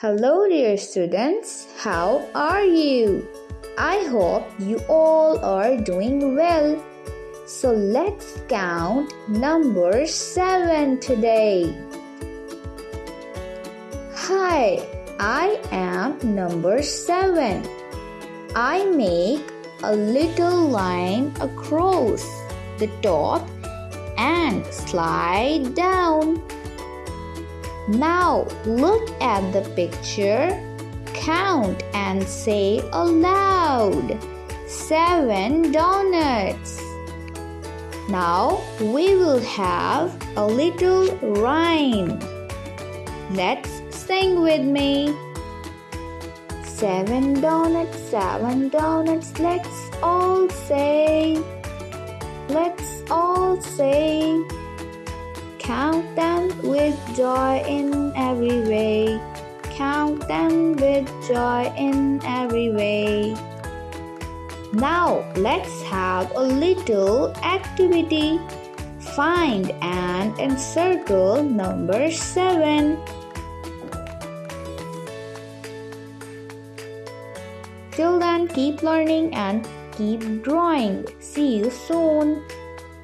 Hello dear students, how are you? I hope you all are doing well. So let's count number 7 today. Hi, I am number 7. I make a little line across the top and slide down. Now look at the picture, count and say aloud, 7 donuts. Now we will have a little rhyme. Let's sing with me. 7 donuts, 7 donuts, let's all say. Count them with joy in every way. Count them with joy in every way. Now let's have a little activity. Find and encircle number 7. Till then, keep learning and keep drawing. See you soon.